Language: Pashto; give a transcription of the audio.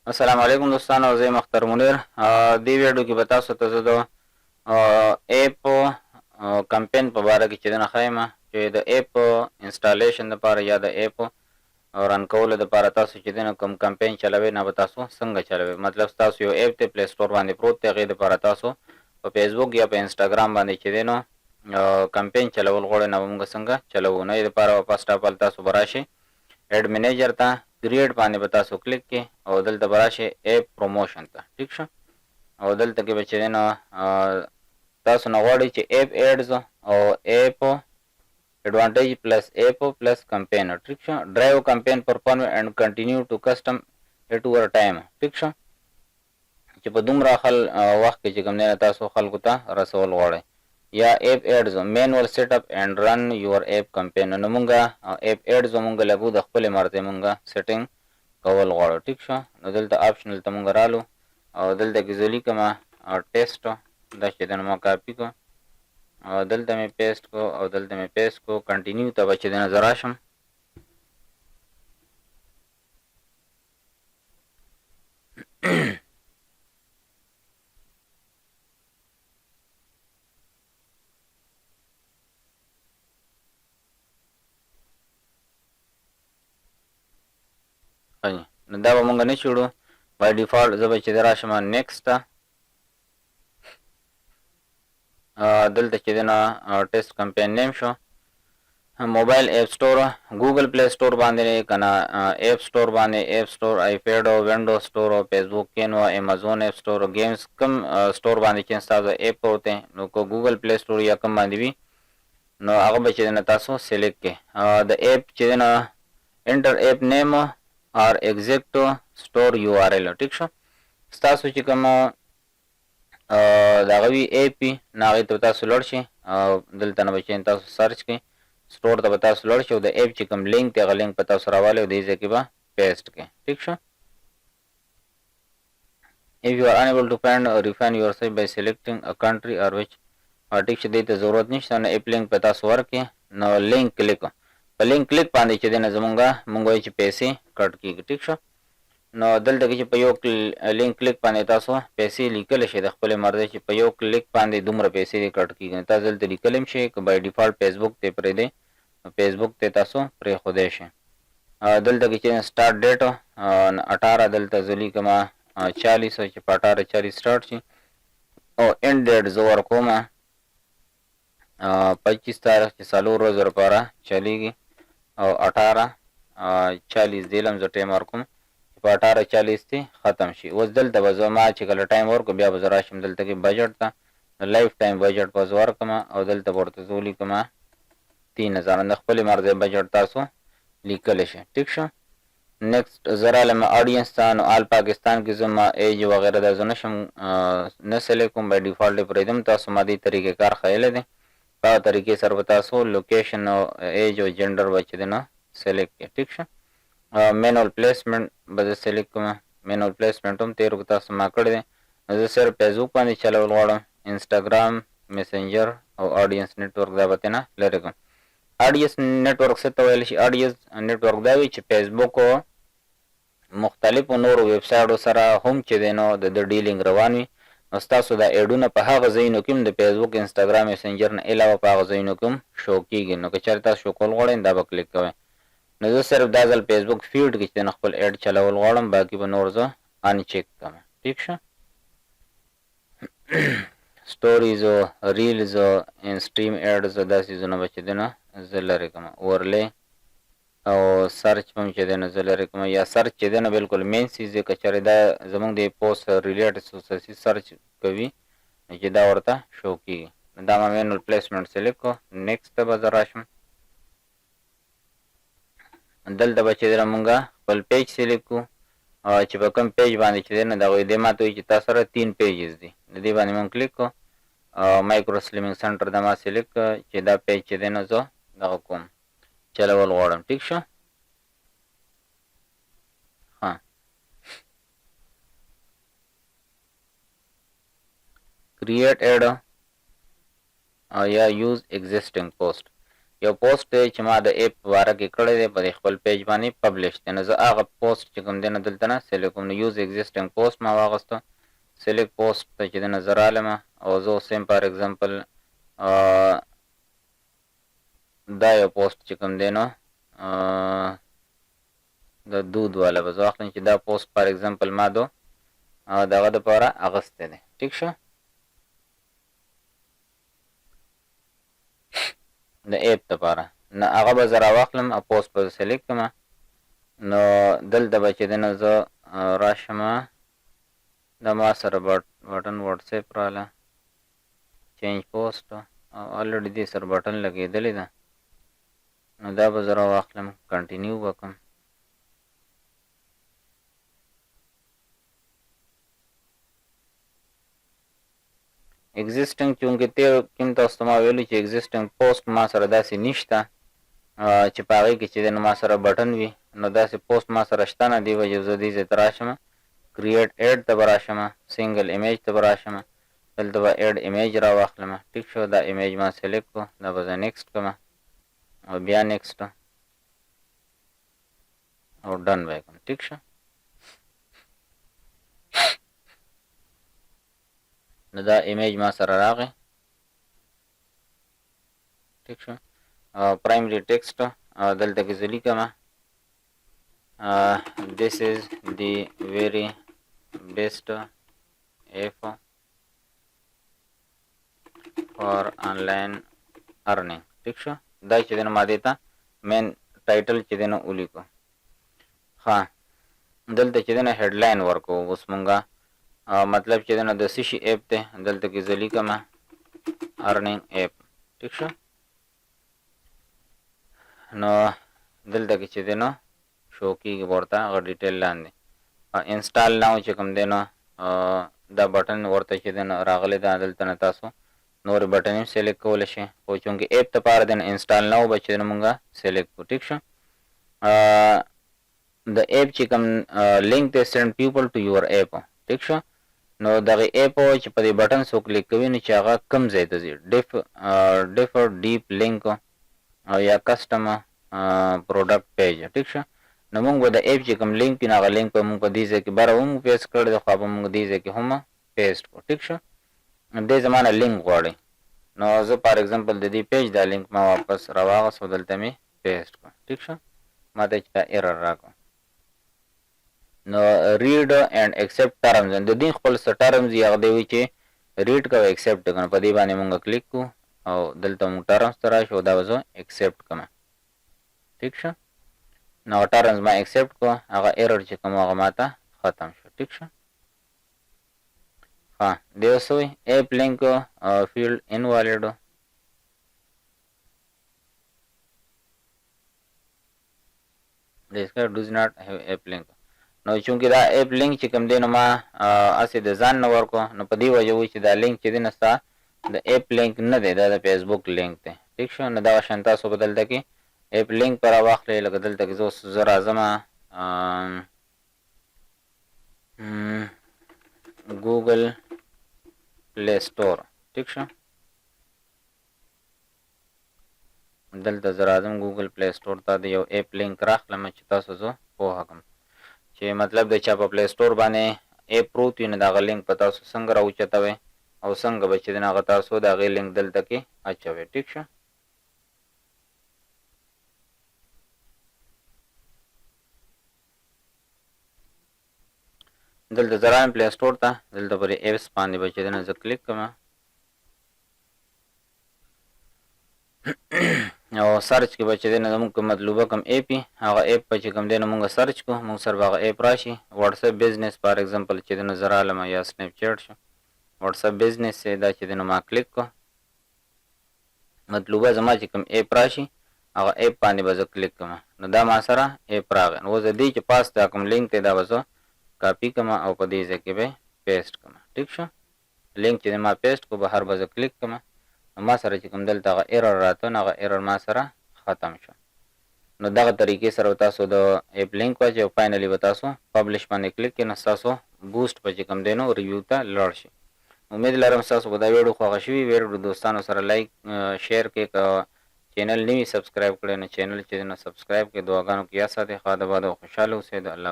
السلام علیکم دوستانو، زه مختار منیر. دې ویډیو کې به تاسو ته زه د ایپ کمپین په باره کې چې دنه ښیم چې د ایپ انسټالیشن لپاره یا د ایپ رن کولو لپاره تاسو چې دنه کوم کمپین چلوي نه به تاسو څنګه چلوي. مطلب تاسو یو ایپ ته پلی سٹور باندې پروت دی، هغې لپاره تاسو په فیسبوک یا په انسټاګرام باندې چې دی نو کمپین چلول غواړئ، نه به موږ څنګه چلوو. نو دې لپاره فرسټ اف ال تاسو به راشئ ایډ منیجر ته، کریټ باندې به تاسو کلیک کې او دلته به راشئ ایپ پروموشن ته. ټیک شو، او دلته کې به چې دی نو تاسو نه غواړئ چې ایپ ایډز او ایپ advantage plus app plus campaign. ٹھیک شو، drive campaign perform and continue to custom it over time. ٹھیک شو، چې په دومره وخت کې چې کوم نه تاسو خلکو ته رسول غواړئ. یا ایپ ایډز مینوال سیټ اپ اینڈ رن یور ایپ کمپین. نو مونږه ایپ ایډز مونږ لګو د خپل مرزه مونږه سیټینګ کول غواړو. ټیک شو، نو دلته آپشنل ته مونږ رالو او دلته کې زه لیکم ټیسټ، دا چې دنه ما کاپی کو او دلته مې پیسټ کو او دلته مې پیسټ کو. کنټینیو ته به چې دنه زه راشم. نو دا به مونږ نه چوړو بای ډیفالټ. زه به چې د راشم نیکسټ ته، دلته چې دنه ټیسټ کمپین نیم شو. موبایل اپ سٹور، گوگل پلی سٹور باندې کنه اپ سٹور باندې، اپ سٹور، آیپیډ او وینډو سٹور او فیسبوک کینو، امازون اپ سٹور او گیمز کم سٹور باندې چې تاسو اپ ورته نو کو گوگل پلی سٹور یا کم باندې وي نو هغه به چې تاسو سلیکټ کې د اپ چې نه انټر اپ نیم اور ایگزیکټ سٹور یو آر ال. ټیک شو، تاسو چې کوم دا غوي اپ پی ناغه ته تاسو لړ شي دلته نه بچین تاسو سرچ کې سٹور ته تاسو لړ شي او د اپ چې کوم لینک ته غلینک په تاسو راواله او دې ځکه به پیسټ کې. ٹھیک شو، if you are unable to find or refine yourself by selecting a country or which ټیک شي، دې ته ضرورت نشته نو اپ لینک په تاسو ورکې نو لینک کلیک په لینک کلیک باندې چې دنه زمونږه مونږ چې پیسې کټ کیږي. ټیک شو، نو دلته کې چې په یو لینک کلیک باندې تاسو پیسې لیکل شي د خپل مرزه چې په یو کلیک باندې دومره پیسې کټ کیږي. تاسو دلته لیکلم شي که بای ډیفالت فیسبوک ته پرې دی، فیسبوک ته تاسو پرې خوده شي. دلته کې چې سٹارټ ډیټ 18 دلته زلی کما 40 چې په 18 سٹارټ شي او اینډ ډیټ زور کومه 25 تاریخ چې سالور ورځې لپاره چلیږي او 18:40 دیلم زه ټایم ورکوم په 18:40 ته ختم شي. اوس دلته به زه ما چې کله ټایم ورکو بیا به زه راشم دلته کې بجټ ته لایف ټایم بجټ به زه ورکم او دلته به ورته زه ولیکم 3000 د خپل مرزه بجټ تاسو لیکل شي. ټیک شو، نیکسٹ زرا لما آډینس ته نو آل پاکستان کې زما ایج وغیرہ د زنه شم نه سلیکټ کوم بای ډیفالت پرېدم. تاسو ما دې طریقې کار خیال دي په طریقې سره تاسو لوکیشن او ایج او جندر وچ دینه سلیکټ کې. ټیک شو، مینول پلیسمنٹ به سلیکټ کوم. مینول پلیسمنٹ هم تیر کو تاسو ما کړی دی. زه صرف فیسبوک باندې چلول غواړم، انسټاګرام، میسنجر او آډینس نتورک دا به نه لري کوم. آډینس نتورک څه ته ویل شي؟ آډینس نتورک دا وی چې فیسبوک او مختلفو نورو ویب سایټو سره هم چې دینو د ډیلینګ روان وي. نو تاسو دا ایډونه په هغه ځایونو کې د فیسبوک، انسټاګرام، میسنجر نه علاوه په هغه ځایونو کې شو کیږي. نو که چېرته تاسو شو کول غواړئ دا به کلیک کوئ. نو زه صرف دا ځل فیسبوک فیډ کې چې خپل ایډ چلول غواړم، باقي به نور زه ان چیک کوم. ٹھیک شو، سټوریز او ریلز او انسټریم ایډز دا سيزونه بچ دي نه زه لري کوم. اورلی او سرچ هم چې دنه زه لري کوم یا سرچ چې دنه بالکل مین سیز کې چره دا زمونږ د پوسټ ریلیټډ سوسایټي سرچ کوي چې دا ورته شو کیږي. دا ما مینول پلیسمنٹ سلیکټ کو. نیکسټ به زه راشم دلته به چې مونږه خپل پیج سلیکټ کو چې په کوم پیج باندې چې دنه دا وي د ماته چې تاسو سره 3 پیجز دي. د دې باندې مونږ کلیک کو. مایکرو سلیمینګ سنټر دا ما سلیکټ چې دا پیج چې دنه زه دا کوم چلول غواړم. ٹھیک شو، ها کریټ ایډ یا یوز ایگزیسټینګ پوسټ یو پوسټ دی چې ما د اپ په باره کې کړی دی په خپل پیج باندې پبلش دی نو زه هغه پوسټ چې کوم دی نه دلته نه سلیکټ کوم نو یوز ایگزیسټینګ پوسټ ما واغسته سلیکټ پوسټ ته چې نه زه رالم او زه سیم فار ایگزامپل دا یو پوسټ چې کوم دی نو د دود والا به زه واخلم چې دا پوسټ فار ایگزامپل ما دغه دپاره اغستی دی ټیک شو د اپ دپاره نو هغه به زه راواخلم او پوسټ به سلیکټ کړم نو دلته به چې دی نو زه راشم د ما سره بټن وټساپ راله چینج پوسټ او الریډي دې سره بټن لګېدلی ده نو دا به زه راواخلم کنټینیو به کړم ایگزیسټینګ چونکې تیر کوم تاسو ته ما ویلو چې ایگزیسټینګ پوسټ ما سره داسې نشته چې په هغې کې چې دی نو ما سره بټن وي نو داسې پوسټ ما سره شته نه دې وجې زه دې ځای ته راشم کریټ ایډ ته به راشم سنګل ایمیج ته به راشم دلته به ایډ ایمیج راواخلم ټیک شو دا ایمیج ما سلیکټ کړو دا به زه نیکسټ کړم او بیا نیکسټ او ډن به یې کړم ټیک شو نو دا ایمیج ما سره راغی ټیک شو پرایمری ټیکسټ دلته کې زه لیکم this is the very best app for online earning ټیک شو دا چې دی نو ما دې ته مین ټایټل چې دی نو ولیکو ښه دلته چې دی نو هیډلاین ورکوو اوس مونږه مطلب چې دی نو د څه شي اپ دی دلته کې زه لیکم ارنینګ اپ ټیک شو نو دلته کې چې دی نو شو کېږي ورته هغه ډیټیل لاندې انسټال ناو چې کوم دی نو دا بټن ورته چې دی نو راغلی ده دلته نه تاسو نورې بټن هم سلیکټ کولی شي خو چونکې اپ دپاره دی نو انسټال ناو به چې دی نو مونږ سلیکټ کړو ټیک شو د اپ چې کوم لینک دی سینډ پیپل ټو یور اپ ټیک شو نو دغه اپ چې په دې بټن څو کلیک کوي نو چې هغه کوم ځای ته ځي ډیفر ډیپ لینک او یا کسټم پروډکټ پیج ټیک شو نو موږ به د اپ چې کوم لینک وي نو هغه لینک به موږ په دې ځای کې بره هم پیسټ کړی دی خو به موږ دې ځای کې هم پیسټ کړو ټیک شو دې زما نه لینک غواړي نو زه فار ایگزامپل د دې پیج دا لینک ما واپس راواغست او دلته مې پیسټ کړو ټیک شو ما ته چې دا ایرر راکړو نو ریډ اینډ ایکسپټ ټرمز د دې خپل څه ټرمز یې هغه دی وي چې ریډ کوه ایکسپټ کړه په دې باندې موږ کلیک کړو او دلته موږ ټرمز ته راشو دا به زه ایکسپټ کړم ټیک شو نو ټرمز ما ایکسپټ کړو هغه ایرر چې کوم هغه ماته ختم شو ټیک شو ها دی اوس وي اپ لینک فیلډ انوالید دیس کا ډوز ناٹ هاف اپ لینک نو چونکې دا اپ لینک چې کوم دی نو ما اسې د ځان نه ورکو نو په دې وجه وي چې دا لینک چې دی نو ستا د اپ لینک نه دی دا د فیسبوک لینک دی ټیک شو نو دغه شان تاسو به دلته کې اپ لینک به راواخلئ لکه دلته کې زه راځم ګوګل پلی سټور ټیک شو دلته زه راځم ګوګل پلی سټور ته د یو اپ لینک راخلم چې تاسو زه پوهه کړم چې مطلب د چا په پلی سټور باندې اپ پروت وي نو د هغه لینک په تاسو څنګه راوچتوئ او څنګه به چې د هغه تاسو د هغې لینک دلته کې اچوئ ټیک شو دلته زه رایم پلی سټور ته دلته پرې ایپس باندې به چې دی نو زه کلیک کړم او سرچ کې به چې دی نو زموږ کوم مطلوبه کوم ایپ وي هغه ایپ به چې کوم دی نو مونږ سرچ کړو مونږ سره به هغه ایپ راشي واټساپ بزنس فار ایگزامپل چې دی نو زه رالم یا سنیپ چیټ شو واټساپ بزنس دی دا چې دی نو ما کلیک کړو مطلوبه زما چې کوم ایپ راشي هغه ایپ باندې به زه کلیک کړم نو دا ما سره ایپ راغی نو زه دې چې پاس دا کوم لینک دی دا به زه کاپی کړم او په دې ځای کې به پیسټ کړم ټیک شو لینک چې ما پیسټ کو بهر به زه کلیک کړم ما سره چې کوم دلته هغه ایرر راته نو هغه ایرر ما سره ختم شو نو دغه طریقې سره تاسو د اپ لینک واچئ او فاینلی به تاسو پبلش باندې کلیک کړئ نو ستاسو بوسټ به چې کوم دی نو ریویو ته لاړ شي امید لرم ستاسو به دا ویډیو خوښه شوي ویډیو دوستانو سره لایک شیر کړئ که چینل نوی سبسکرایب کړی نه چینل چې نه سبسکرایب کړئ. دعاګانو کې یا ساتئ. ښه د باد او خوشحاله اوسئ. د الله